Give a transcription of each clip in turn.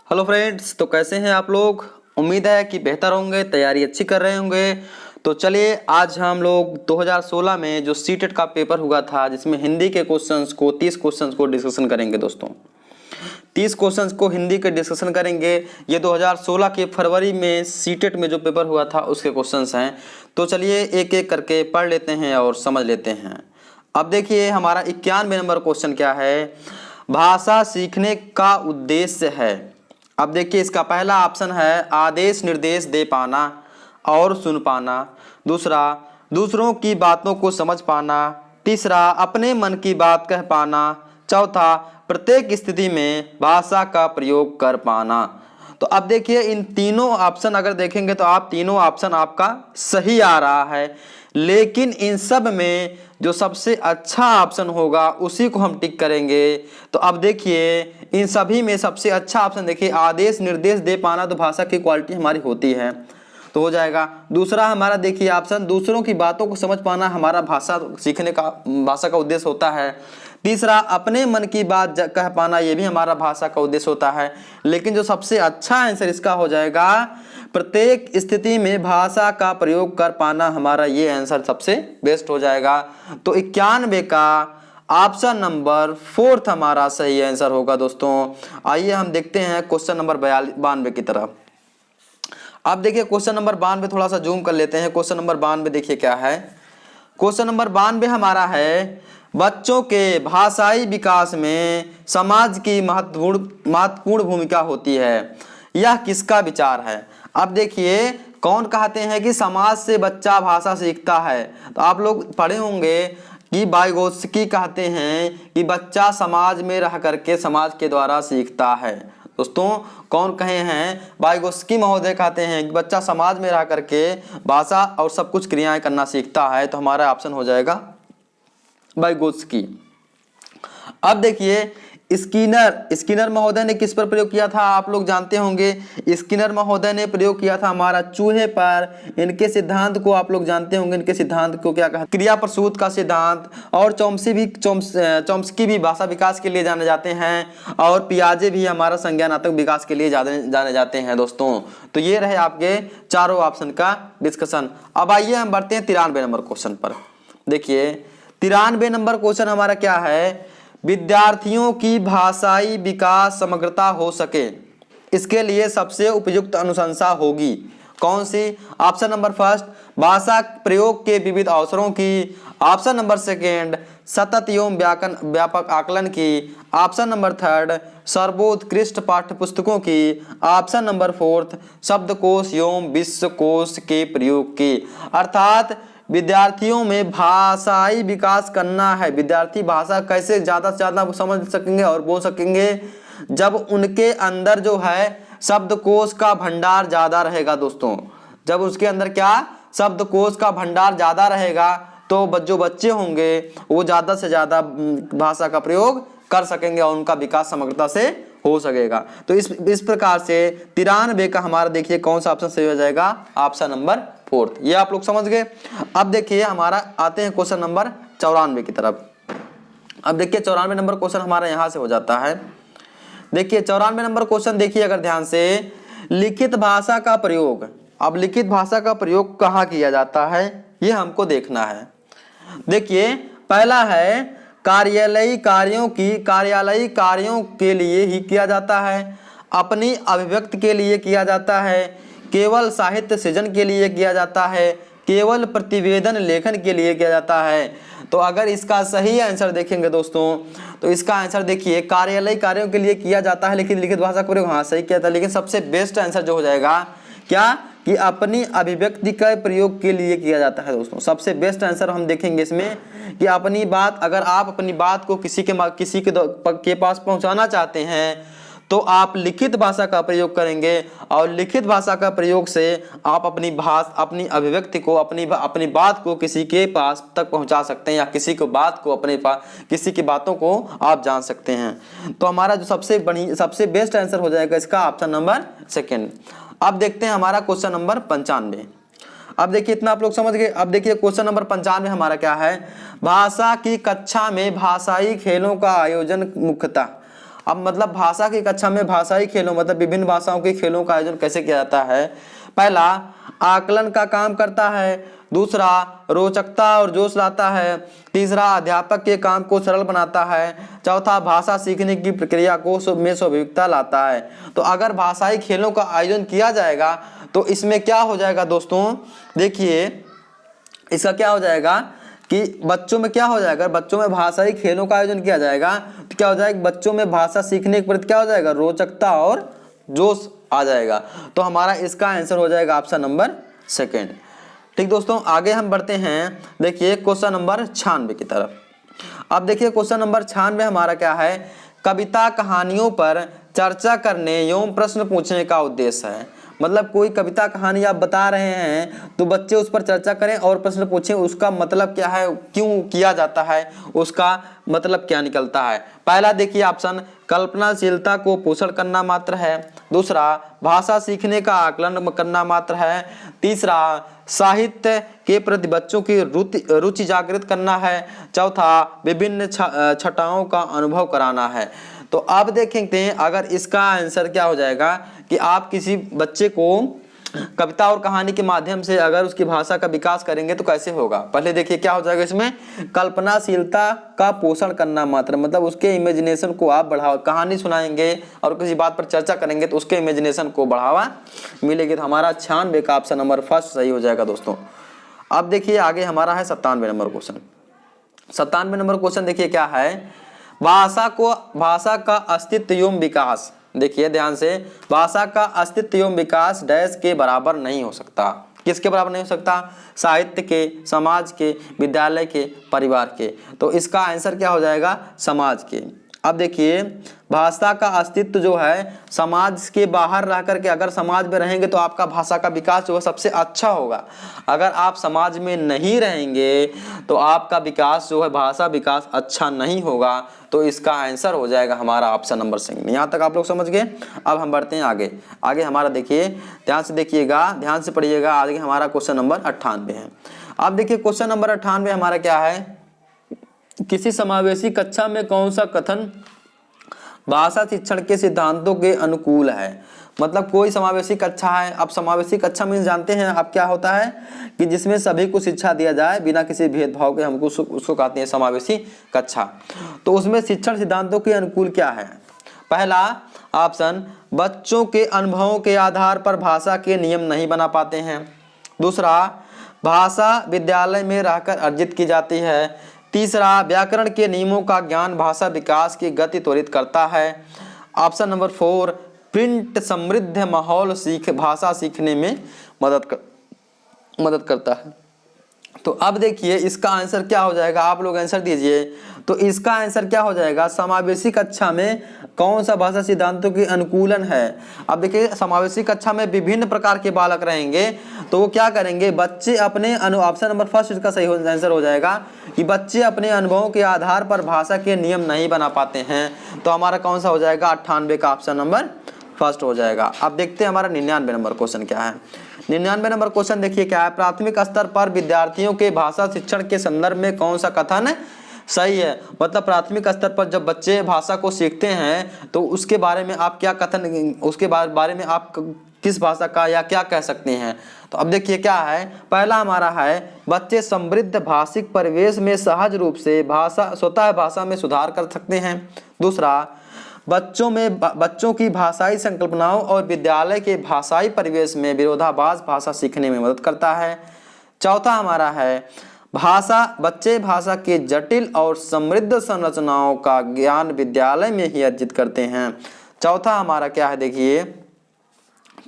Hello friends, तो कैसे हैं आप लोग। उम्मीद है कि बेहतर होंगे, तैयारी अच्छी कर रहे होंगे। तो चलिए आज हम लोग 2016 में जो सीटेट का पेपर हुआ था जिसमें हिंदी के क्वेश्चंस को 30 क्वेश्चंस को डिस्कशन करेंगे दोस्तों। 30 क्वेश्चंस को हिंदी के डिस्कशन करेंगे। ये 2016 के फरवरी में सीटेट में जो पेपर हुआ था उसके क्वेश्चंस हैं। तो चलिए एक एक करके पढ़ लेते हैं और समझ लेते हैं। अब देखिए हमारा 91 नंबर क्वेश्चन क्या है। भाषा सीखने का उद्देश्य है। अब देखिए इसका पहला ऑप्शन है आदेश निर्देश दे पाना और सुन पाना। दूसरा, दूसरों की बातों को समझ पाना। तीसरा, अपने मन की बात कह पाना। चौथा, प्रत्येक स्थिति में भाषा का प्रयोग कर पाना। तो अब देखिए इन तीनों ऑप्शन अगर देखेंगे तो आप तीनों ऑप्शन आपका सही आ रहा है, लेकिन इन सब में जो सबसे अच्छा ऑप्शन होगा उसी को हम टिक करेंगे। तो अब देखिए इन सभी में सबसे अच्छा ऑप्शन देखिए आदेश निर्देश दे पाना, तो भाषा की क्वालिटी हमारी होती है तो हो जाएगा। दूसरा हमारा देखिए ऑप्शन दूसरों की बातों को समझ पाना हमारा भाषा सीखने का भाषा का उद्देश्य होता है। तीसरा, अपने मन की बात कह पाना, ये भी हमारा भाषा का उद्देश्य होता है। लेकिन जो सबसे अच्छा आंसर इसका हो जाएगा प्रत्येक स्थिति में भाषा का प्रयोग कर पाना, हमारा ये आंसर सबसे बेस्ट हो जाएगा। तो 91 का ऑप्शन नंबर 4 हमारा सही आंसर होगा दोस्तों। आइए हम देखते हैं क्वेश्चन नंबर 92 की तरफ। अब देखिए क्वेश्चन नंबर 92 थोड़ा सा जूम कर लेते हैं। क्वेश्चन नंबर 92 देखिए क्या है। क्वेश्चन नंबर 92 हमारा है बच्चों के भाषाई विकास में समाज की महत्वपूर्ण भूमिका होती है, यह किसका विचार है। अब देखिए कौन कहते हैं कि समाज से बच्चा भाषा सीखता है। तो आप लोग पढ़े होंगे कि वाइगोत्स्की कहते हैं कि बच्चा समाज में रह करके समाज के द्वारा सीखता है। दोस्तों कौन कहे हैं, वाइगोत्स्की महोदय कहते हैं कि बच्चा समाज में रह करके भाषा और सब कुछ क्रियाएं करना सीखता है। तो हमारा ऑप्शन हो जाएगा वाइगोत्स्की। अब देखिए स्किनर महोदय ने किस पर प्रयोग किया था, आप लोग जानते होंगे। स्किनर महोदय ने प्रयोग किया था हमारा चूहे पर। इनके सिद्धांत को आप लोग जानते होंगे। इनके सिद्धांत को क्या कहा, क्रिया प्रसूत का सिद्धांत। और चॉम्स्की भी भाषा विकास के लिए जाने जाते हैं, और पियाजे भी हमारा संज्ञानात्मक विकास के लिए जाने जाते हैं दोस्तों। तो ये रहे आपके चारों ऑप्शन का डिस्कशन। अब आइए हम बढ़ते हैं 93 नंबर क्वेश्चन पर। देखिए 93 नंबर क्वेश्चन हमारा क्या है, विद्यार्थियों की भाषाई विकास समग्रता हो सके इसके लिए सबसे उपयुक्त अनुशंसा होगी कौन सी। ऑप्शन नंबर फर्स्ट, भाषा प्रयोग के विविध अवसरों की। ऑप्शन नंबर सेकेंड, सतत एवं व्यापक आकलन की। ऑप्शन नंबर थर्ड, सर्वोत्कृष्ट पाठ्य पुस्तकों की। ऑप्शन नंबर फोर्थ, शब्दकोश एवं विश्वकोश के प्रयोग की। अर्थात विद्यार्थियों में भाषाई विकास करना है। विद्यार्थी भाषा कैसे ज़्यादा से ज़्यादा समझ सकेंगे और बोल सकेंगे, जब उनके अंदर जो है शब्दकोश का भंडार ज़्यादा रहेगा दोस्तों। जब उसके अंदर क्या शब्दकोश का भंडार ज़्यादा रहेगा तो जो बच्चे होंगे वो ज़्यादा से ज़्यादा भाषा का प्रयोग कर सकेंगे और उनका विकास समग्रता से हो सकेगा। तो इस प्रकार से 93 का हमारा देखिए कौन सा ऑप्शन सही हो जाएगा, ऑप्शन नंबर 4। ये आप लोग समझ गए। अब देखिए हमारा आते हैं क्वेश्चन नंबर 94 की तरफ। अब देखिए 94 नंबर क्वेश्चन हमारा यहाँ से हो जाता है। देखिए 94 नंबर क्वेश्चन देखिए अगर ध्यान से, लिखित भाषा का प्रयोग। अब लिखित भाषा का प्रयोग कहाँ किया जाता है ये हमको देखना है। देखिए पहला है कार्यालयी कार्यों के लिए ही किया जाता है, अपनी अभिव्यक्ति के लिए किया जाता है, केवल साहित्य सृजन के लिए किया जाता है, केवल प्रतिवेदन लेखन के लिए किया जाता है। तो अगर इसका सही आंसर देखेंगे दोस्तों तो इसका आंसर देखिए कार्यालयी कार्यों के लिए किया जाता है, लेकिन लिखित भाषा का प्रयोग हाँ सही किया था। लेकिन सबसे बेस्ट आंसर जो हो जाएगा क्या कि अपनी अभिव्यक्ति का प्रयोग के लिए किया जाता है दोस्तों। सबसे बेस्ट आंसर हम देखेंगे इसमें कि अपनी बात, अगर आप अपनी बात को किसी के पास पहुंचाना चाहते हैं तो आप लिखित भाषा का प्रयोग करेंगे, और लिखित भाषा का प्रयोग से आप अपनी अभिव्यक्ति को अपनी बात को किसी के पास तक पहुंचा सकते हैं, या किसी की बातों को आप जान सकते हैं। तो हमारा जो सबसे बेस्ट आंसर हो जाएगा इसका ऑप्शन नंबर सेकेंड। अब देखते हैं हमारा क्वेश्चन नंबर 95। अब देखिए इतना आप लोग समझ गए। अब देखिए क्वेश्चन नंबर 95 हमारा क्या है, भाषा की कक्षा में भाषाई खेलों का आयोजन मुख्यतः। अब मतलब भाषा की कक्षा में भाषाई खेलों मतलब विभिन्न भाषाओं के खेलों का आयोजन कैसे किया जाता है। पहला आकलन का काम करता है, दूसरा रोचकता और जोश लाता है, तीसरा अध्यापक के काम को सरल बनाता है, चौथा भाषा सीखने की प्रक्रिया को में स्वाभाविकता लाता है। तो अगर भाषाई खेलों का आयोजन किया जाएगा तो इसमें क्या हो जाएगा दोस्तों, देखिए इसका क्या हो जाएगा कि बच्चों में क्या हो जाएगा, बच्चों में भाषाई खेलों का आयोजन किया जाएगा तो क्या हो जाएगा, बच्चों में भाषा सीखने के प्रति क्या हो जाएगा, रोचकता और जोश आ जाएगा। तो हमारा इसका आंसर हो जाएगा ऑप्शन नंबर सेकंड। ठीक दोस्तों, आगे हम बढ़ते हैं, देखिए क्वेश्चन नंबर 96 की तरफ। अब देखिए क्वेश्चन नंबर 96 हमारा क्या है, कविता कहानियों पर चर्चा करने एवं प्रश्न पूछने का उद्देश्य है। मतलब कोई कविता कहानी आप बता रहे हैं तो बच्चे उस पर चर्चा करें और प्रश्न पूछें, उसका मतलब क्या है, क्यों किया जाता है, उसका मतलब क्या निकलता है। पहला देखिए ऑप्शन कल्पनाशीलता को पोषण करना मात्र है, दूसरा भाषा सीखने का आकलन करना मात्र है, तीसरा साहित्य के प्रति बच्चों की रुचि जागृत करना है, चौथा विभिन्न छटाओं का अनुभव कराना है। तो अब देखते हैं अगर इसका आंसर क्या हो जाएगा कि आप किसी बच्चे को कविता और कहानी के माध्यम से अगर उसकी भाषा का विकास करेंगे तो कैसे होगा। पहले देखिए क्या हो जाएगा, इसमें कल्पनाशीलता का पोषण करना मात्र मतलब उसके इमेजिनेशन को आप बढ़ावा, कहानी सुनाएंगे और किसी बात पर चर्चा करेंगे तो उसके इमेजिनेशन को बढ़ावा मिलेगी। तो हमारा 96 का ऑप्शन नंबर फर्स्ट सही हो जाएगा दोस्तों। अब देखिए आगे हमारा है 97 नंबर क्वेश्चन। 97 नंबर क्वेश्चन देखिए क्या है, भाषा का अस्तित्व एवं विकास, देखिए ध्यान से, भाषा का अस्तित्व एवं विकास डैश के बराबर नहीं हो सकता। किसके बराबर नहीं हो सकता, साहित्य के, समाज के, विद्यालय के, परिवार के। तो इसका आंसर क्या हो जाएगा, समाज के। अब देखिए भाषा का अस्तित्व जो है समाज के बाहर रह करके, अगर समाज में रहेंगे तो आपका भाषा का विकास जो है सबसे अच्छा होगा। अगर आप समाज में नहीं रहेंगे तो आपका विकास जो है भाषा विकास अच्छा नहीं होगा। तो इसका आंसर हो जाएगा हमारा ऑप्शन नंबर सेकंड। यहाँ तक आप लोग समझ गए। अब हम बढ़ते हैं आगे। आगे हमारा देखिए ध्यान से देखिएगा, ध्यान से पढ़िएगा। आगे हमारा क्वेश्चन नंबर 98 है। अब देखिए क्वेश्चन नंबर 98 हमारा क्या है, किसी समावेशी कक्षा में कौन सा कथन भाषा शिक्षण के सिद्धांतों के अनुकूल है। मतलब कोई समावेशी कक्षा है। अब समावेशी कक्षा में जानते हैं अब क्या होता है कि जिसमें सभी को शिक्षा दिया जाए बिना किसी भेदभाव के, हमको उसको कहते हैं समावेशी कक्षा। तो उसमें शिक्षण सिद्धांतों के अनुकूल क्या है। पहला ऑप्शन बच्चों के अनुभवों के आधार पर भाषा के नियम नहीं बना पाते हैं, दूसरा भाषा विद्यालय में रहकर अर्जित की जाती है, तीसरा व्याकरण के नियमों का ज्ञान भाषा विकास की गति त्वरित करता है, ऑप्शन नंबर 4 प्रिंट समृद्ध माहौल भाषा सीखने में मदद करता है। तो अब देखिए इसका आंसर क्या हो जाएगा, आप लोग आंसर दीजिए। तो इसका आंसर क्या हो जाएगा, समावेशी कक्षा में कौन सा भाषा सिद्धांतों की अनुकूलन है। अब देखिए समावेशी कक्षा में विभिन्न प्रकार के बालक रहेंगे तो वो क्या करेंगे, बच्चे अपने ऑप्शन नंबर फर्स्ट इसका सही आंसर हो जाएगा कि बच्चे अपने अनुभवों के आधार पर भाषा के नियम नहीं बना पाते हैं। तो हमारा कौन सा हो जाएगा, 98 का ऑप्शन नंबर फर्स्ट हो जाएगा। अब देखते हैं हमारा 99 नंबर क्वेश्चन क्या है। 99 नंबर क्वेश्चन देखिए क्या है, प्राथमिक स्तर पर विद्यार्थियों के भाषा शिक्षण के संदर्भ में कौन सा कथन सही है। मतलब प्राथमिक स्तर पर जब बच्चे भाषा को सीखते हैं तो उसके बारे में आप क्या कथन, उसके बारे में आप किस भाषा का या क्या कह सकते हैं। तो अब देखिए क्या है, पहला हमारा है बच्चे समृद्ध भाषिक परिवेश में सहज रूप से स्वतः भाषा में सुधार कर सकते हैं, दूसरा बच्चों की भाषाई संकल्पनाओं और विद्यालय के भाषाई परिवेश में विरोधाभास भाषा सीखने में मदद करता है, चौथा हमारा है बच्चे भाषा के जटिल और समृद्ध संरचनाओं का ज्ञान विद्यालय में ही अर्जित करते हैं, चौथा हमारा क्या है, देखिए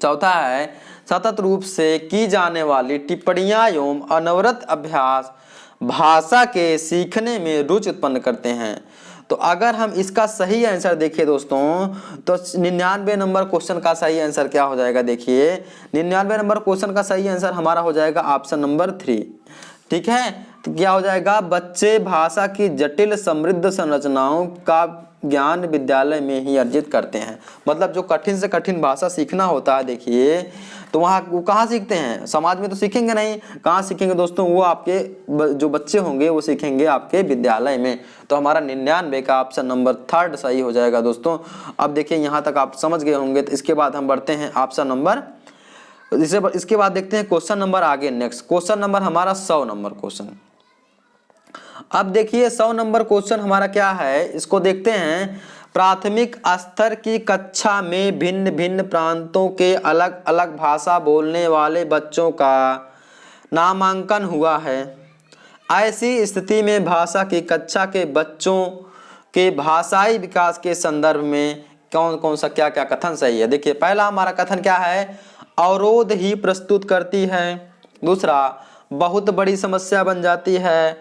चौथा है सतत रूप से की जाने वाली टिप्पणियां एवं अनवरत अभ्यास भाषा के सीखने में रुचि उत्पन्न करते हैं। तो अगर हम इसका सही आंसर देखें दोस्तों तो 99 नंबर क्वेश्चन का सही आंसर क्या हो जाएगा, देखिए 99 नंबर क्वेश्चन का सही आंसर हमारा हो जाएगा ऑप्शन नंबर 3। ठीक है, तो क्या हो जाएगा, बच्चे भाषा की जटिल समृद्ध संरचनाओं का ज्ञान विद्यालय में ही अर्जित करते हैं। मतलब जो कठिन से कठिन भाषा सीखना होता है देखिए, तो वहाँ वो कहाँ सीखते हैं, समाज में तो सीखेंगे नहीं, कहाँ सीखेंगे दोस्तों, वो आपके जो बच्चे होंगे वो सीखेंगे आपके विद्यालय में। तो हमारा 99 का ऑप्शन नंबर 3 सही हो जाएगा दोस्तों। अब देखिए यहाँ तक आप समझ गए होंगे, तो इसके बाद हम बढ़ते हैं ऑप्शन नंबर, इसके बाद देखते हैं क्वेश्चन नंबर आगे। नेक्स्ट क्वेश्चन नंबर हमारा 100 नंबर क्वेश्चन। अब देखिए 100 नंबर क्वेश्चन हमारा क्या है, इसको देखते हैं। प्राथमिक स्तर की कक्षा में भिन्न भिन्न प्रांतों के अलग अलग भाषा बोलने वाले बच्चों का नामांकन हुआ है। ऐसी स्थिति में भाषा की कक्षा के बच्चों के भाषाई विकास के संदर्भ में कौन कौन सा क्या क्या कथन सही है। देखिए पहला हमारा कथन क्या है, अवरोध ही प्रस्तुत करती है। दूसरा, बहुत बड़ी समस्या बन जाती है।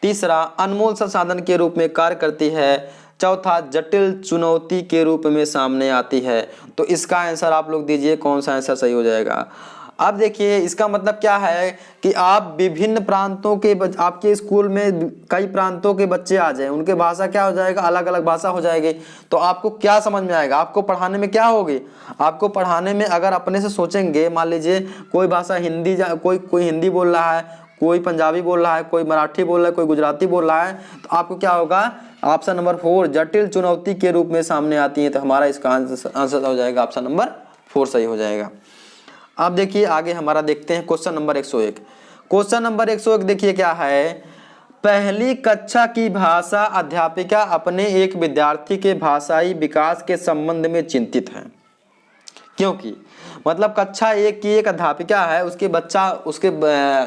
तीसरा, अनमोल संसाधन के रूप में कार्य करती है। चौथा, जटिल चुनौती के रूप में सामने आती है। तो इसका आंसर आप लोग दीजिए, कौन सा आंसर सही हो जाएगा। अब देखिए इसका मतलब क्या है कि आप विभिन्न प्रांतों के आपके स्कूल में कई प्रांतों के बच्चे आ जाए, उनके भाषा क्या हो जाएगा, अलग अलग भाषा हो जाएगी। तो आपको क्या समझ में आएगा, आपको पढ़ाने में क्या होगी, आपको पढ़ाने में अगर अपने से सोचेंगे, मान लीजिए कोई भाषा हिंदी कोई हिंदी बोल रहा है, कोई पंजाबी बोल रहा है, कोई मराठी बोल रहा है, कोई गुजराती बोल रहा है, तो आपको क्या होगा, ऑप्शन नंबर 4 जटिल चुनौती के रूप में सामने आती है। तो हमारा इसका आंसर हो जाएगा ऑप्शन नंबर 4 सही हो जाएगा। अब देखिए आगे हमारा देखते हैं क्वेश्चन नंबर 101। क्वेश्चन नंबर 101 देखिए क्या है, पहली कक्षा की भाषा अध्यापिका अपने एक विद्यार्थी के भाषाई विकास के संबंध में चिंतित है। क्योंकि मतलब कक्षा 1 की एक अध्यापिका है, उसके बच्चा उसके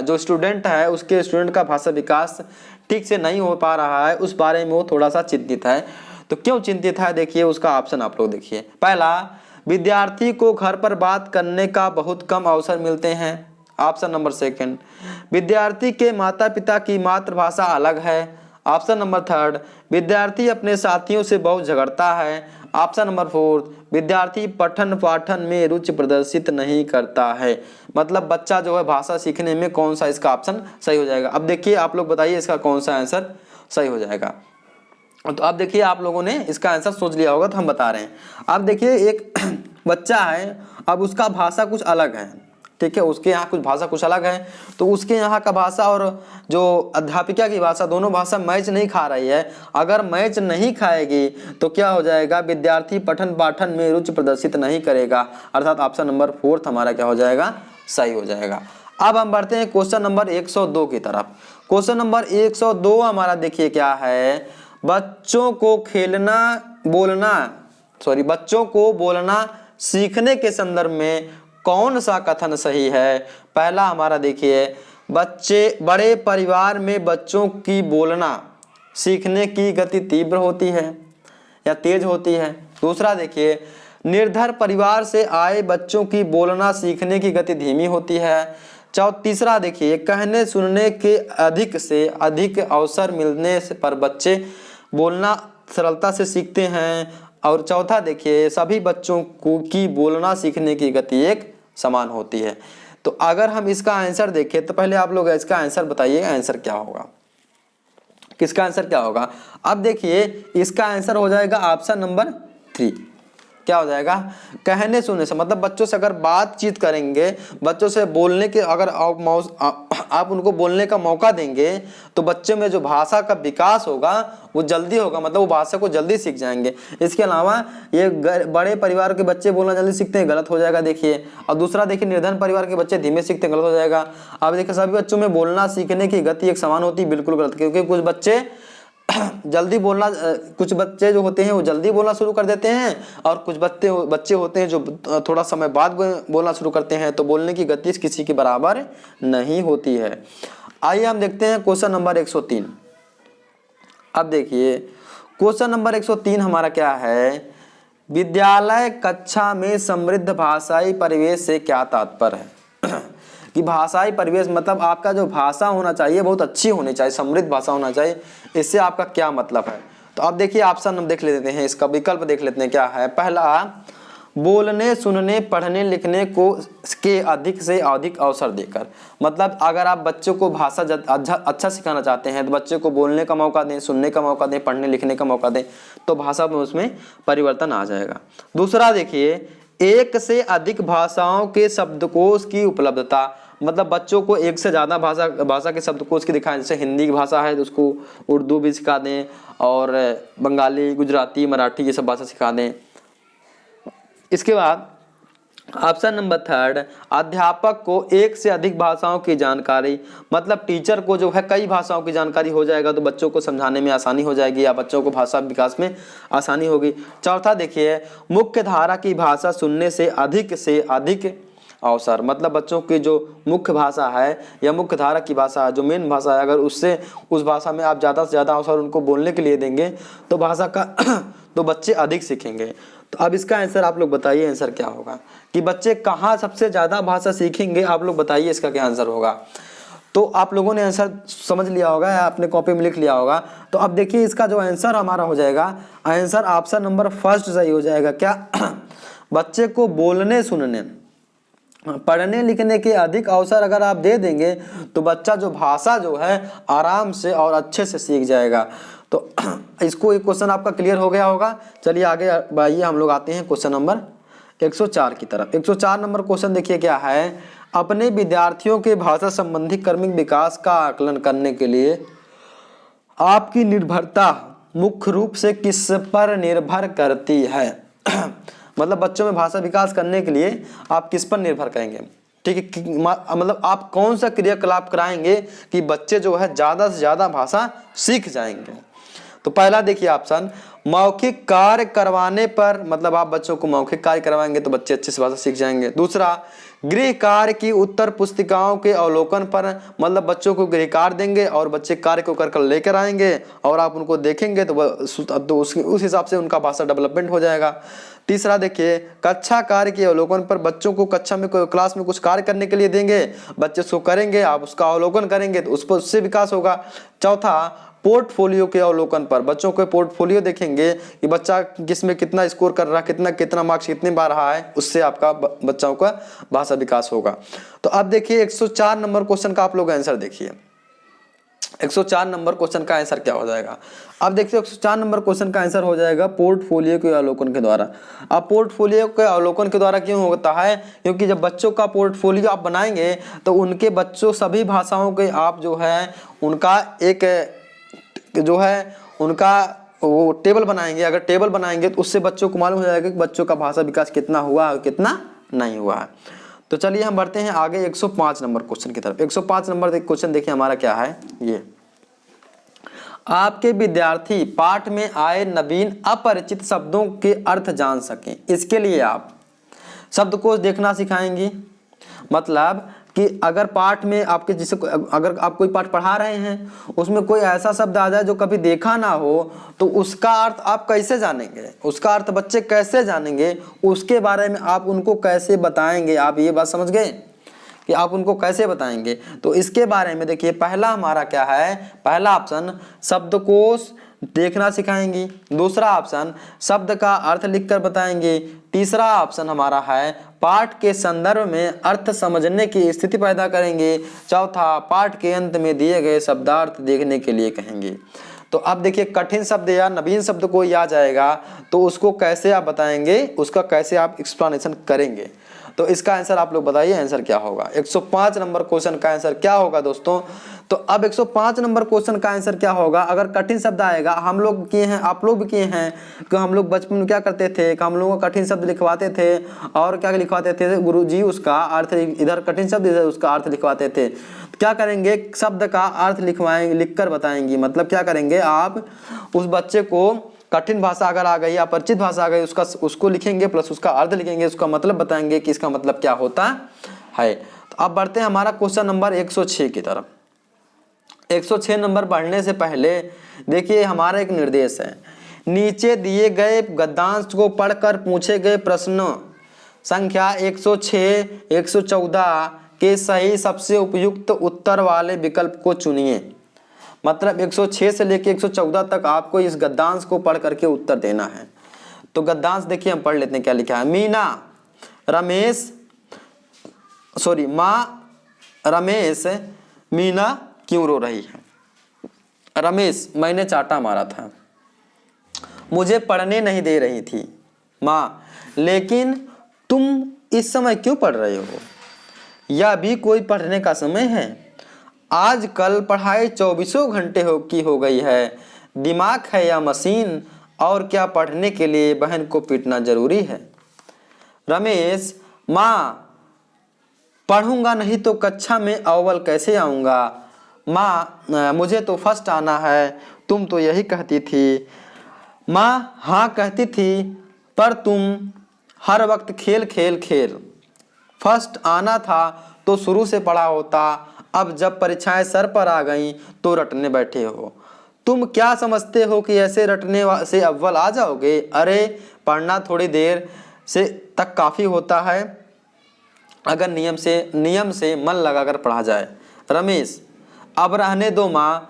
जो स्टूडेंट है उसके स्टूडेंट का भाषा विकास ठीक से नहीं हो पा रहा है, उस बारे में वो थोड़ा सा चिंतित है। तो क्यों चिंतित है, देखिए उसका ऑप्शन आप लोग देखिए। पहला, विद्यार्थी को घर पर बात करने का बहुत कम अवसर मिलते हैं। ऑप्शन नंबर 2, विद्यार्थी के माता पिता की मातृभाषा अलग है। ऑप्शन नंबर 3, विद्यार्थी अपने साथियों से बहुत झगड़ता है। ऑप्शन नंबर 4, विद्यार्थी पठन पाठन में रुचि प्रदर्शित नहीं करता है। मतलब बच्चा जो है भाषा सीखने में कौन सा इसका ऑप्शन सही हो जाएगा। अब देखिए आप लोग बताइए इसका कौन सा आंसर सही हो जाएगा। तो अब देखिए आप लोगों ने इसका आंसर सोच लिया होगा, तो हम बता रहे हैं। अब देखिए एक बच्चा है, अब उसका भाषा कुछ अलग है, ठीक है, उसके यहाँ कुछ भाषा कुछ अलग है, तो उसके यहाँ का भाषा और जो अध्यापिका की भाषा दोनों भाषा मैच नहीं खा रही है। अगर मैच नहीं खाएगी तो क्या हो जाएगा, विद्यार्थी पठन पाठन में रुचि प्रदर्शित नहीं करेगा, अर्थात ऑप्शन नंबर 4 हमारा क्या हो जाएगा, सही हो जाएगा। अब हम बढ़ते हैं क्वेश्चन नंबर 102 की तरफ। क्वेश्चन नंबर 102 हमारा देखिए क्या है, बच्चों को बोलना सीखने के संदर्भ में कौन सा कथन सही है। पहला हमारा देखिए, बड़े परिवार में बच्चों की बोलना सीखने की गति तीव्र होती है या तेज होती है। दूसरा देखिए, निर्धर परिवार से आए बच्चों की बोलना सीखने की गति धीमी होती है। तीसरा देखिए, कहने सुनने के अधिक से अधिक अवसर मिलने पर बच्चे बोलना सरलता से सीखते हैं। और चौथा देखिए, सभी बच्चों की बोलना सीखने की गति एक समान होती है। तो अगर हम इसका आंसर देखें तो पहले आप लोग इसका आंसर बताइए, आंसर क्या होगा, किसका आंसर क्या होगा। अब देखिए इसका आंसर हो जाएगा ऑप्शन नंबर 3। क्या हो जाएगा, कहने सुनने से, मतलब बच्चों से अगर बातचीत करेंगे, बच्चों से बोलने के अगर आप उनको बोलने का मौका देंगे तो बच्चे में जो भाषा का विकास होगा वो जल्दी होगा, मतलब वो भाषा को जल्दी सीख जाएंगे। इसके अलावा ये बड़े परिवार के बच्चे बोलना जल्दी सीखते हैं, गलत हो जाएगा देखिए। और दूसरा देखिए, निर्धन परिवार के बच्चे धीमे सीखते हैं, गलत हो जाएगा। अब देखिए, सभी बच्चों में बोलना सीखने की गति एक समान होती है, बिल्कुल गलत, क्योंकि कुछ बच्चे जल्दी बोलना, कुछ बच्चे जो होते हैं वो जल्दी बोलना शुरू कर देते हैं, और कुछ बच्चे होते हैं जो थोड़ा समय बाद बोलना शुरू करते हैं। तो बोलने की गति किसी के बराबर नहीं होती है। आइए हम देखते हैं क्वेश्चन नंबर 103। अब देखिए क्वेश्चन नंबर 103 हमारा क्या है, विद्यालय कक्षा में समृद्ध भाषाई परिवेश से क्या तात्पर्य है। कि भाषाई परिवेश मतलब आपका जो भाषा होना चाहिए बहुत अच्छी होनी चाहिए, समृद्ध भाषा होना चाहिए, इससे आपका क्या मतलब है। तो अब देखिए ऑप्शन हम देख लेते हैं, इसका विकल्प देख लेते हैं क्या है। पहला, बोलने, सुनने, पढ़ने, लिखने को के अधिक से अधिक अवसर देकर। मतलब अगर आप बच्चों को भाषा अच्छा सिखाना चाहते हैं तो बच्चे को बोलने का मौका दें, सुनने का मौका दें, पढ़ने लिखने का मौका दें, तो भाषा में उसमें परिवर्तन आ जाएगा। दूसरा देखिए, एक से अधिक भाषाओं के शब्दकोश की उपलब्धता। मतलब बच्चों को एक से ज़्यादा भाषा के शब्दकोश की दिखाएं। जैसे हिंदी की भाषा है तो उसको उर्दू भी सिखा दें, और बंगाली, गुजराती, मराठी ये सब भाषा सिखा दें। इसके बाद ऑप्शन नंबर 3, अध्यापक को एक से अधिक भाषाओं की जानकारी। मतलब टीचर को जो है कई भाषाओं की जानकारी हो जाएगा तो बच्चों को समझाने में आसानी हो जाएगी या बच्चों को भाषा विकास में आसानी होगी। चौथा देखिए, मुख्य धारा की भाषा सुनने से अधिक अवसर। मतलब बच्चों की जो मुख्य भाषा है या मुख्य धारा की भाषा है, जो मेन भाषा है, अगर उस भाषा में आप ज़्यादा से ज़्यादा अवसर उनको बोलने के लिए देंगे तो भाषा का तो बच्चे अधिक सीखेंगे। तो अब इसका आंसर आप लोग बताइए, आंसर क्या होगा कि बच्चे कहाँ सबसे ज़्यादा भाषा सीखेंगे। आप लोग बताइए इसका क्या आंसर होगा। तो आप लोगों ने आंसर समझ लिया होगा या अपने कॉपी में लिख लिया होगा। तो अब देखिए इसका जो आंसर हमारा हो जाएगा, आंसर ऑप्शन नंबर फर्स्ट सही हो जाएगा। क्या बच्चे को बोलने, सुनने, पढ़ने लिखने के अधिक अवसर अगर आप दे देंगे तो बच्चा जो भाषा जो है आराम से और अच्छे से सीख जाएगा। तो इसको एक क्वेश्चन आपका क्लियर हो गया होगा। चलिए आगे बढ़िए, हम लोग आते हैं क्वेश्चन नंबर 104 की तरफ। 104 नंबर क्वेश्चन देखिए क्या है, अपने विद्यार्थियों के भाषा संबंधी क्रमिक विकास का आकलन करने के लिए आपकी निर्भरता मुख्य रूप से किस पर निर्भर करती है। मतलब बच्चों में भाषा विकास करने के लिए आप किस पर निर्भर करेंगे, ठीक है। मतलब आप कौन सा क्रियाकलाप कराएंगे कि बच्चे जो है ज़्यादा से ज़्यादा भाषा सीख जाएंगे। तो पहला देखिए ऑप्शन, मौखिक कार्य करवाने पर। मतलब आप बच्चों को मौखिक कार्य करवाएंगे तो बच्चे अच्छे से भाषा सीख जाएंगे। दूसरा, गृह कार्य की उत्तर पुस्तिकाओं के अवलोकन पर। मतलब बच्चों को गृह कार्य देंगे और बच्चे कार्य को कर लेकर आएंगे और आप उनको देखेंगे तो उस हिसाब से उनका भाषा डेवलपमेंट हो जाएगा। तीसरा देखिए, कक्षा कार्य के अवलोकन पर। बच्चों को कक्षा में क्लास में कुछ कार्य करने के लिए देंगे, बच्चे उसको करेंगे, आप उसका अवलोकन करेंगे तो उस पर उससे विकास होगा। चौथा, पोर्टफोलियो के अवलोकन पर। बच्चों को पोर्टफोलियो देखेंगे कि बच्चा किसमें कितना स्कोर कर रहा है, कितना मार्क्स कितने बार रहा है, उससे आपका बच्चों का भाषा विकास होगा। तो अब देखिए 104 नंबर क्वेश्चन का आप लोग आंसर देखिए। 104 नंबर क्वेश्चन का आंसर क्या हो जाएगा। अब देखिए 104 नंबर क्वेश्चन का आंसर हो जाएगा पोर्टफोलियो के अवलोकन के द्वारा। अब पोर्टफोलियो के अवलोकन के द्वारा क्यों होता है, क्योंकि जब बच्चों का पोर्टफोलियो आप बनाएंगे तो उनके बच्चों सभी भाषाओं के आप जो है उनका एक जो है उनका वो टेबल बनाएंगे। अगर टेबल बनाएंगे तो उससे बच्चों को मालूम हो जाएगा कि बच्चों का भाषा विकास कितना हुआ और कितना नहीं हुआ है। तो चलिए हम बढ़ते हैं आगे 105 नंबर क्वेश्चन की तरफ। 105 नंबर क्वेश्चन देखिए हमारा क्या है, ये आपके विद्यार्थी पाठ में आए नवीन अपरिचित शब्दों के अर्थ जान सकें, इसके लिए आप शब्दकोश देखना सिखाएंगी। मतलब कि अगर पाठ में आपके अगर आप कोई पाठ पढ़ा रहे हैं उसमें कोई ऐसा शब्द आ जाए जो कभी देखा ना हो तो उसका अर्थ आप कैसे जानेंगे, उसका अर्थ बच्चे कैसे जानेंगे, उसके बारे में आप उनको कैसे बताएंगे। आप ये बात समझ गए कि आप उनको कैसे बताएंगे। तो इसके बारे में देखिए पहला हमारा क्या है, पहला ऑप्शन शब्दकोश देखना सिखाएंगी। दूसरा ऑप्शन शब्द का अर्थ लिखकर बताएंगे। तीसरा ऑप्शन हमारा है पाठ के संदर्भ में अर्थ समझने की स्थिति पैदा करेंगे। चौथा, पाठ के अंत में दिए गए शब्दार्थ देखने के लिए कहेंगे। तो अब देखिए कठिन शब्द या नवीन शब्द कोई आ जाएगा तो उसको कैसे आप बताएंगे, उसका कैसे आप एक्सप्लेनेशन करेंगे। तो इसका आंसर आप लोग बताइए, आंसर क्या होगा। 105 नंबर क्वेश्चन का आंसर क्या होगा दोस्तों। तो अब 105 नंबर क्वेश्चन का आंसर क्या होगा, अगर कठिन शब्द आएगा, हम लोग किए हैं, आप लोग भी किए हैं कि हम लोग बचपन में क्या करते थे कि हम लोगों को कठिन शब्द लिखवाते थे और क्या लिखवाते थे, गुरुजी उसका अर्थ इधर कठिन शब्द इधर उसका अर्थ लिखवाते थे। क्या करेंगे, शब्द का अर्थ लिखवाएंगे, लिखकर बताएंगे। मतलब क्या करेंगे, आप उस बच्चे को कठिन भाषा अगर आ गई या परिचित भाषा आ गई उसको लिखेंगे प्लस उसका अर्थ लिखेंगे, उसका मतलब बताएंगे कि इसका मतलब क्या होता है। तो अब बढ़ते हैं हमारा क्वेश्चन नंबर 106 की तरफ। 106 नंबर पढ़ने से पहले देखिए हमारा एक निर्देश है, नीचे दिए गए गद्यांश को पढ़कर पूछे गए प्रश्न संख्या 106, 114 के सही सबसे उपयुक्त उत्तर वाले विकल्प को चुनिए। मतलब 106 से लेकर 114 तक आपको इस गद्यांश को पढ़ करके उत्तर देना है। तो गद्यांश देखिए हम पढ़ लेते हैं क्या लिखा है। माँ रमेश मीना क्यों रो रही है। रमेश, मैंने चाटा मारा था, मुझे पढ़ने नहीं दे रही थी। माँ, लेकिन तुम इस समय क्यों पढ़ रहे हो, यह भी कोई पढ़ने का समय है। आजकल पढ़ाई 24 घंटे हो गई है। दिमाग है या मशीन, और क्या पढ़ने के लिए बहन को पीटना जरूरी है। रमेश, माँ, पढ़ूंगा नहीं तो कक्षा में अव्वल कैसे आऊँगा। माँ, मुझे तो फर्स्ट आना है, तुम तो यही कहती थी। माँ, हाँ कहती थी, पर तुम हर वक्त खेल खेल खेल। फर्स्ट आना था तो शुरू से पढ़ा होता, अब जब परीक्षाएं सर पर आ गईं तो रटने बैठे हो। तुम क्या समझते हो कि ऐसे रटने से अव्वल आ जाओगे। अरे पढ़ना थोड़ी देर से तक काफ़ी होता है, अगर नियम से मन लगाकर पढ़ा जाए। रमेश, अब रहने दो माँ,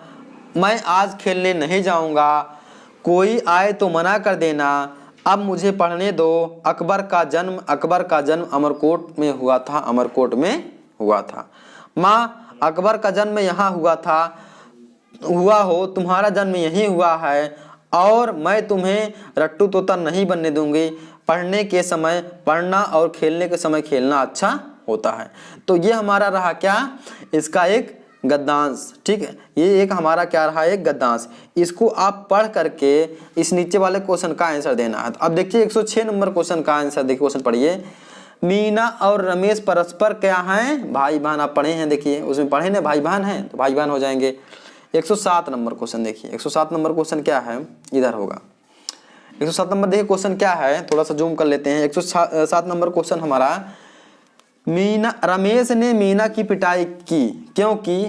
मैं आज खेलने नहीं जाऊँगा, कोई आए तो मना कर देना, अब मुझे पढ़ने दो। अकबर का जन्म अमरकोट में हुआ था। माँ, अकबर का जन्म यहाँ हुआ हो, तुम्हारा जन्म यहीं हुआ है, और मैं तुम्हें रट्टू तोता नहीं बनने दूंगी। पढ़ने के समय पढ़ना और खेलने के समय खेलना अच्छा होता है। तो ये हमारा रहा क्या, इसका एक गद्यांश। ठीक है, ये एक हमारा क्या रहा, एक गद्यांश। इसको आप पढ़ करके इस नीचे वाले क्वेश्चन का आंसर देना है। अब देखिए 106 नंबर क्वेश्चन का आंसर देखिए, क्वेश्चन पढ़िए। मीना और रमेश परस्पर क्या हैं, भाई बहन। आप पढ़े हैं, देखिए उसमें पढ़े ना भाई बहन हैं, तो भाई बहन हो जाएंगे। 107 नंबर क्वेश्चन देखिए, 107 नंबर क्वेश्चन क्या है, इधर होगा 107 नंबर। देखिए क्वेश्चन क्या है, थोड़ा सा जूम कर लेते हैं। 107 नंबर क्वेश्चन हमारा, रमेश ने मीना की पिटाई की क्योंकि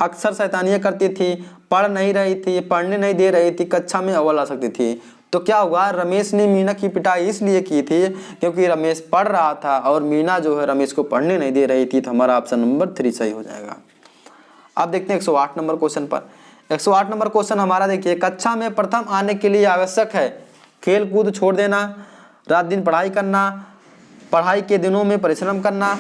अक्सर शैतानियां करती थी, पढ़ नहीं रही थी, पढ़ने नहीं दे रही थी, कक्षा में अव्वल आ सकती थी। तो क्या हुआ, रमेश ने मीना की पिटाई इसलिए की थी क्योंकि रमेश पढ़ रहा था और मीना जो है रमेश को पढ़ने नहीं दे रही थी। तो हमारा ऑप्शन नंबर 3 सही हो जाएगा। अब देखते हैं 108 नंबर क्वेश्चन पर। 108 नंबर क्वेश्चन हमारा देखिए, कक्षा में प्रथम आने के लिए आवश्यक है खेल कूद छोड़ देना, रात दिन पढ़ाई करना, पढ़ाई के दिनों में परिश्रम करना,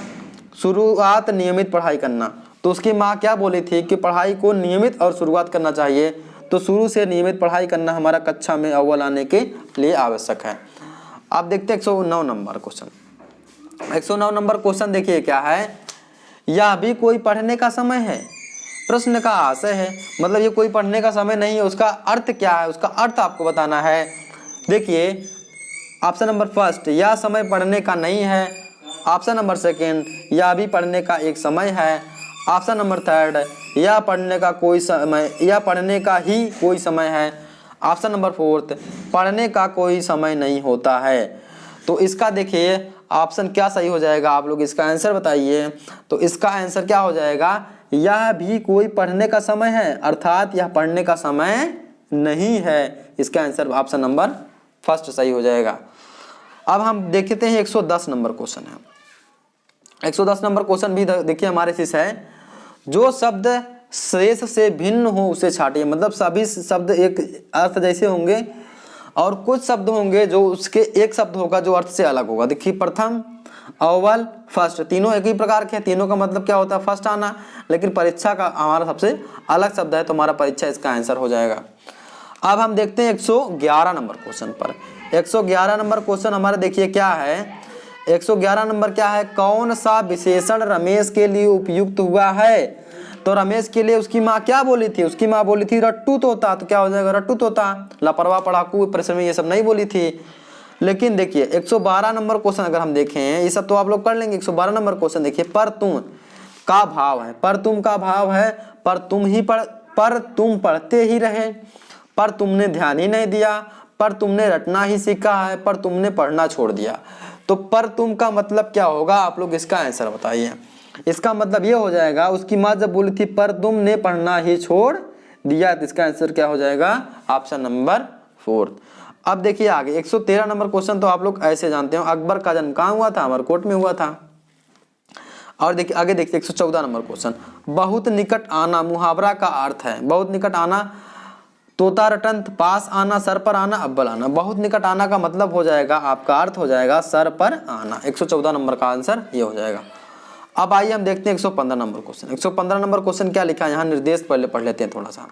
शुरुआत नियमित पढ़ाई करना। तो उसकी माँ क्या बोली थी कि पढ़ाई को नियमित और शुरुआत करना चाहिए। तो शुरू से नियमित पढ़ाई करना हमारा कक्षा में अव्वल आने के लिए आवश्यक है। आप देखते हैं 109 नंबर क्वेश्चन। 109 नंबर क्वेश्चन देखिए क्या है, यह भी कोई पढ़ने का समय है। प्रश्न का आशय है, मतलब ये कोई पढ़ने का समय नहीं है, उसका अर्थ क्या है, उसका अर्थ आपको बताना है। देखिए ऑप्शन नंबर फर्स्ट, यह समय पढ़ने का नहीं है। ऑप्शन नंबर सेकंड, यह भी पढ़ने का एक समय है। ऑप्शन नंबर थर्ड, यह पढ़ने का ही कोई समय है। ऑप्शन नंबर फोर्थ, पढ़ने का कोई समय नहीं होता है। तो इसका देखिए ऑप्शन क्या सही हो जाएगा, आप लोग इसका आंसर बताइए। तो इसका आंसर क्या हो जाएगा, यह भी कोई पढ़ने का समय है, अर्थात यह पढ़ने का समय नहीं है। इसका आंसर ऑप्शन नंबर फर्स्ट सही हो जाएगा। अब हम देखते हैं 110 नंबर क्वेश्चन है। 110 नंबर क्वेश्चन भी देखिए हमारे शीर्ष है, जो शब्द शेष से भिन्न हो उसे छाटिए। मतलब सभी शब्द एक अर्थ जैसे होंगे और कुछ शब्द होंगे जो उसके एक शब्द होगा जो अर्थ से अलग होगा। देखिए प्रथम, अव्वल, फर्स्ट, तीनों एक ही प्रकार के हैं। तीनों का मतलब क्या होता है, फर्स्ट आना। लेकिन परीक्षा का हमारा सबसे अलग शब्द है, तो हमारा परीक्षा इसका आंसर हो जाएगा। अब हम देखते हैं 111 नंबर क्वेश्चन पर। 111 नंबर क्वेश्चन हमारा देखिए क्या है, 111 नंबर क्या है, कौन सा विशेषण रमेश के लिए उपयुक्त हुआ है। तो रमेश के लिए उसकी माँ क्या बोली थी, उसकी माँ बोली थी रट्टू तोता। तो क्या हो जाएगा, रट्टू तोता। लापरवाह, पढ़ाकू, परिश्रमी, ये सब नहीं बोली थी। लेकिन देखिए 112 नंबर क्वेश्चन अगर हम देखें, ये सब तो आप लोग कर लेंगे। 112 नंबर क्वेश्चन देखिए, पर तुम का भाव है, पर तुम का भाव है, पर तुम पढ़ते ही रहे, पर तुमने ध्यान ही नहीं दिया, पर तुमने रटना ही सीखा है, पर तुमने पढ़ना छोड़ दिया। तो पर तुम का मतलब क्या होगा, आप लोग इसका आंसर बताइए। इसका मतलब ये हो जाएगा, उसकी माँ जब बोली थी पर तुमने पढ़ना ही छोड़ दिया, तो इसका आंसर क्या हो जाएगा, ऑप्शन नंबर 4। अब देखिए आगे 113 नंबर क्वेश्चन तो आप लोग ऐसे जानते हो, अकबर का जन्म कहाँ हुआ था, अमरकोट में हुआ था। और देखिए आगे देखिए 114 नंबर क्वेश्चन, बहुत निकट आना मुहावरा का अर्थ है। बहुत निकट आना तोता रटंत, पास आना, सर पर आना, अव्वल आना। बहुत निकट आना का मतलब हो जाएगा, आपका अर्थ हो जाएगा सर पर आना। 114 नंबर का आंसर ये हो जाएगा। अब आइए हम देखते हैं 115 नंबर क्वेश्चन। 115 नंबर क्वेश्चन क्या लिखा है यहाँ, निर्देश पहले पढ़ लेते हैं थोड़ा सा।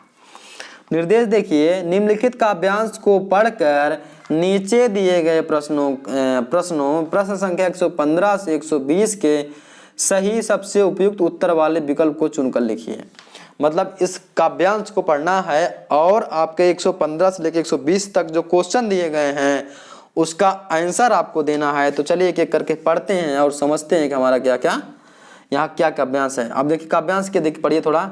निर्देश देखिए, निम्नलिखित काव्यांश को पढ़कर नीचे दिए गए प्रश्न संख्या 115 से 120 के सही सबसे उपयुक्त उत्तर वाले विकल्प को चुनकर लिखिए। मतलब इस काव्यांश को पढ़ना है और आपके 115 से लेकर 120 तक जो क्वेश्चन दिए गए हैं उसका आंसर आपको देना है। तो चलिए एक एक करके पढ़ते हैं और समझते हैं कि हमारा क्या क्या यहाँ क्या काव्यांश है। अब देखिए काव्यांश के देखिए पढ़िए थोड़ा।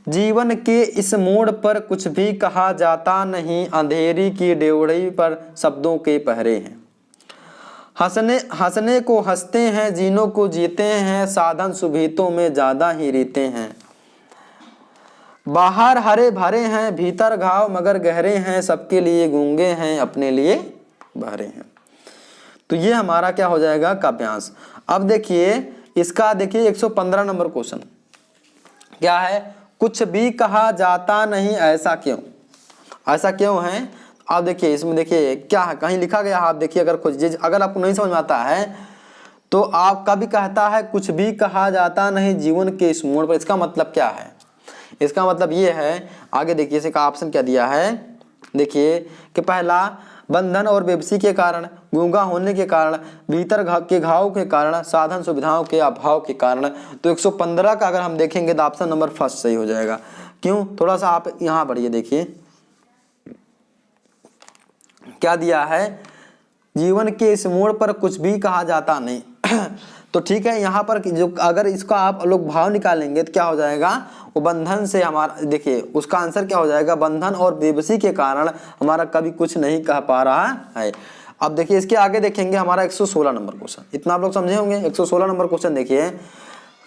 जीवन के इस मोड़ पर कुछ भी कहा जाता नहीं, अंधेरी की ड्योढ़ी पर शब्दों के पहरे हैं। हंसने को हंसते हैं, जीनों को जीते हैं, साधन सुभीतों में ज्यादा ही रीते हैं। बाहर हरे भरे हैं, भीतर घाव मगर गहरे हैं, सबके लिए गूंगे हैं, अपने लिए बहरे हैं। तो ये हमारा क्या हो जाएगा काव्यांश। अब देखिए इसका देखिए 115 नंबर क्वेश्चन क्या है, कुछ भी कहा जाता नहीं ऐसा क्यों, ऐसा क्यों है। आप देखिए इसमें देखिए क्या है, कहीं लिखा गया, आप देखिए अगर कुछ अगर आपको नहीं समझ में आता है तो आपका भी कहता है कुछ भी कहा जाता नहीं जीवन के इस मोड़ पर, इसका मतलब क्या है। इसका मतलब ये है, आगे देखिए इसका ऑप्शन क्या दिया है, देखिए कि पहला बंधन और बेबसी के कारण, गूंगा होने के कारण, भीतर के घाव के कारण, साधन सुविधाओं के अभाव के कारण। तो 115 का अगर हम देखेंगे तो ऑप्शन नंबर फर्स्ट सही हो जाएगा। क्यों, थोड़ा सा आप यहाँ बढ़िए देखिए क्या दिया है, जीवन के इस मोड़ पर कुछ भी कहा जाता नहीं तो ठीक है, यहाँ पर जो अगर इसका आप लोग भाव निकालेंगे तो क्या हो जाएगा, वो बंधन से हमारा देखिए उसका आंसर क्या हो जाएगा, बंधन और बेबसी के कारण हमारा कभी कुछ नहीं कह पा रहा है। अब देखिए इसके आगे देखेंगे हमारा 116 नंबर क्वेश्चन, इतना आप लोग समझे होंगे। 116 नंबर क्वेश्चन देखिए,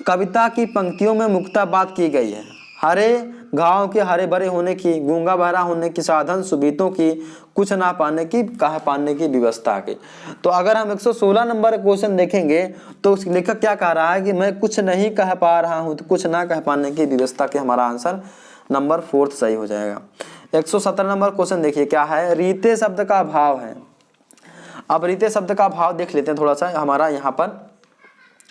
कविता की पंक्तियों में मुक्ता बात की गई है, हरे घाव के हरे भरे होने की, गूंगा बहरा होने की, साधन सुबीतों की, कुछ ना पाने की, कह पाने की व्यवस्था की। तो अगर हम 116 नंबर क्वेश्चन देखेंगे तो लेखक क्या कह रहा है कि मैं कुछ नहीं कह पा रहा हूं, तो कुछ ना कह पाने की व्यवस्था के हमारा आंसर नंबर 4 सही हो जाएगा। 117 नंबर क्वेश्चन देखिए क्या है, रीते शब्द का भाव है। अब रीते शब्द का भाव देख लेते हैं थोड़ा सा, हमारा यहाँ पर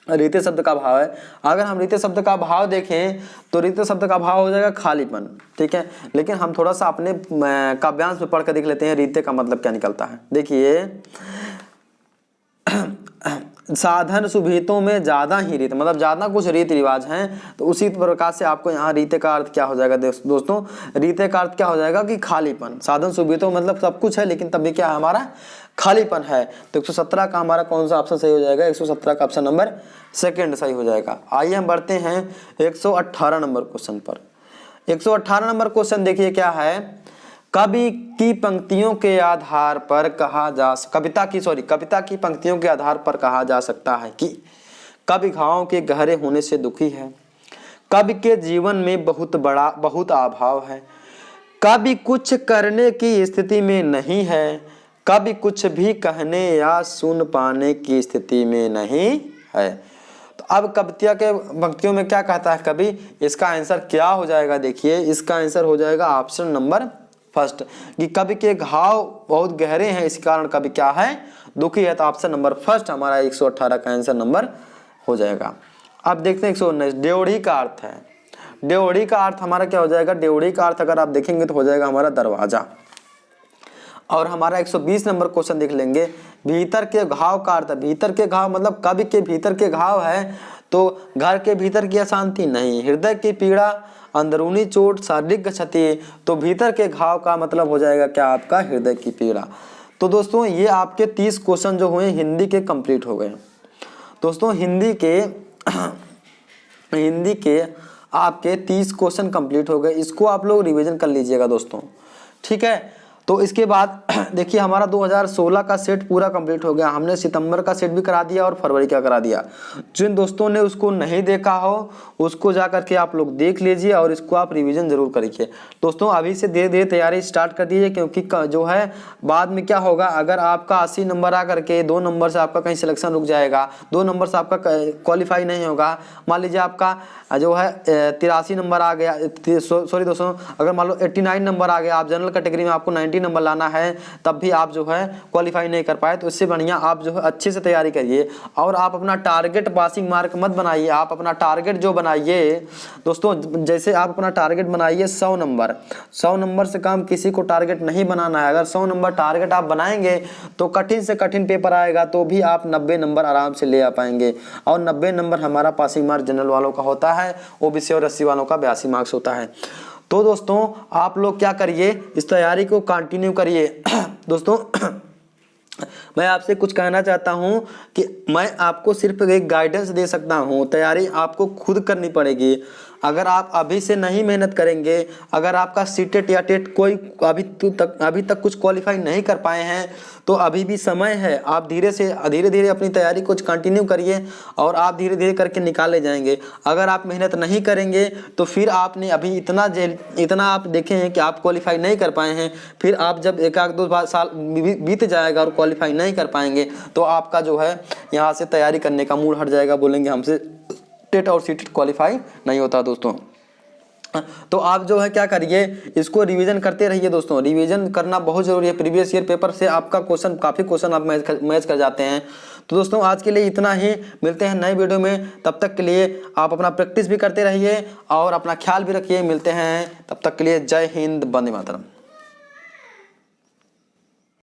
रीते शब्द का भाव है। अगर हम रीते शब्द का भाव देखें तो रीते शब्द का भाव हो जाएगा खालीपन, ठीक है। लेकिन हम थोड़ा सा अपने काव्यांश में पढ़ कर देख लेते हैं रीते का मतलब क्या निकलता है। देखिए साधन सुभीतों में ज्यादा ही रीत, मतलब ज्यादा कुछ रीति रिवाज हैं, तो उसी प्रकार से आपको यहाँ रीते का अर्थ क्या हो जाएगा दोस्तों, रीते का अर्थ क्या हो जाएगा कि खालीपन। साधन सुभीतों मतलब सब कुछ है लेकिन तब भी क्या है हमारा खालीपन है। तो 117 का हमारा कौन सा ऑप्शन सही हो जाएगा, 117 का ऑप्शन नंबर सेकंड सही हो जाएगा। आइए हम बढ़ते हैं 118 नंबर क्वेश्चन पर। 118 नंबर क्वेश्चन देखिए क्या है, कवि की पंक्तियों के आधार पर कहा जा कविता की पंक्तियों के आधार पर कहा जा सकता है कि कवि घावों के गहरे होने से दुखी है, कवि के जीवन में बहुत अभाव है, कवि कुछ करने की स्थिति में नहीं है, कवि कुछ भी कहने या सुन पाने की स्थिति में नहीं है। तो अब कविता के पंक्तियों में क्या कहता है कवि, इसका आंसर क्या हो जाएगा, देखिए इसका आंसर हो जाएगा ऑप्शन नंबर फर्स्ट कि कवि के घाव बहुत गहरे हैं इस कारण कवि क्या है दुखी है। तो ऑप्शन नंबर फर्स्ट हमारा 118 का आंसर नंबर हो जाएगा। अब देखते हैं 119 ड्योढ़ी का अर्थ है। ड्योढ़ी का अर्थ हमारा क्या हो जाएगा, ड्योढ़ी का अर्थ अगर आप देखेंगे तो हो जाएगा हमारा दरवाजा। और हमारा 120 नंबर क्वेश्चन देख लेंगे, भीतर के घाव का अर्थ, भीतर के घाव मतलब कवि के भीतर के घाव है तो घर के भीतर की अशांति नहीं, हृदय की पीड़ा, अंदरूनी चोट, शारीरिक क्षति। तो भीतर के घाव का मतलब हो जाएगा क्या आपका हृदय की पीड़ा। तो दोस्तों ये आपके 30 क्वेश्चन जो हुए हिंदी के कंप्लीट हो गए। दोस्तों हिंदी के आपके 30 क्वेश्चन कंप्लीट हो गए, इसको आप लोग रिवीजन कर लीजिएगा दोस्तों, ठीक है। तो इसके बाद देखिए हमारा 2016 का सेट पूरा कंप्लीट हो गया। हमने सितंबर का सेट भी करा दिया और फरवरी का करा दिया। जिन दोस्तों ने उसको नहीं देखा हो उसको जा करके आप लोग देख लीजिए और इसको आप रिवीजन जरूर करिए। दोस्तों अभी से धीरे धीरे तैयारी स्टार्ट कर दीजिए, क्योंकि जो है बाद में क्या होगा, अगर आपका 80 नंबर आ करके 2 नंबर से आपका कहीं सिलेक्शन रुक जाएगा, 2 नंबर से आपका क्वालिफाई नहीं होगा, मान लीजिए आपका जो है 83 नंबर आ गया, सॉरी दोस्तों, अगर मान लो 89 नंबर आ गया, आप जनरल कैटेगरी में आपको 90 नंबर लाना है, तब भी आप जो है क्वालिफाई नहीं कर पाए, तो इससे बढ़िया आप जो है अच्छे से तैयारी करिए और आप अपना टारगेट पासिंग मार्क मत बनाइए, आप अपना टारगेट जो बनाइए दोस्तों, जैसे आप अपना टारगेट बनाइए 100 नंबर, 100 नंबर से कम किसी को टारगेट नहीं बनाना है। अगर 100 नंबर टारगेट आप बनाएंगे तो कठिन से कठिन पेपर आएगा तो भी आप 90 नंबर आराम से ले आ पाएंगे, और 90 नंबर हमारा पासिंग मार्क जनरल वालों का होता है, ओबीसी और एससी वालों का 82 मार्क्स होता है। तो दोस्तों आप लोग क्या करिए, इस तैयारी को कंटिन्यू करिए। दोस्तों मैं आपसे कुछ कहना चाहता हूं कि मैं आपको सिर्फ एक गाइडेंस दे सकता हूं, तैयारी आपको खुद करनी पड़ेगी। अगर आप अभी से नहीं मेहनत करेंगे, अगर आपका सीटेट या टेट कोई अभी तक कुछ क्वालिफाई नहीं कर पाए हैं, तो अभी भी समय है। आप धीरे धीरे अपनी तैयारी को कंटिन्यू करिए और आप धीरे धीरे करके निकाले जाएंगे। अगर आप मेहनत नहीं करेंगे तो फिर आपने अभी इतना आप देखे हैं कि आप क्वालिफाई नहीं कर पाए हैं, फिर आप जब एक आध 2 साल बीत जाएगा और क्वालिफाई नहीं कर पाएंगे तो आपका जो है यहाँ से तैयारी करने का मूड हट जाएगा, बोलेंगे हमसे टेट और सीटेट क्वालिफाई नहीं होता। दोस्तों तो आप जो है क्या करिए, इसको रिवीजन करते रहिए। दोस्तों रिवीजन करना बहुत जरूरी है, प्रीवियस ईयर पेपर से आपका काफ़ी क्वेश्चन आप मैच कर जाते हैं। तो दोस्तों आज के लिए इतना ही, मिलते हैं नए वीडियो में, तब तक के लिए आप अपना प्रैक्टिस भी करते रहिए और अपना ख्याल भी रखिए। मिलते हैं तब तक के लिए, जय हिंद, वंदे मातरम।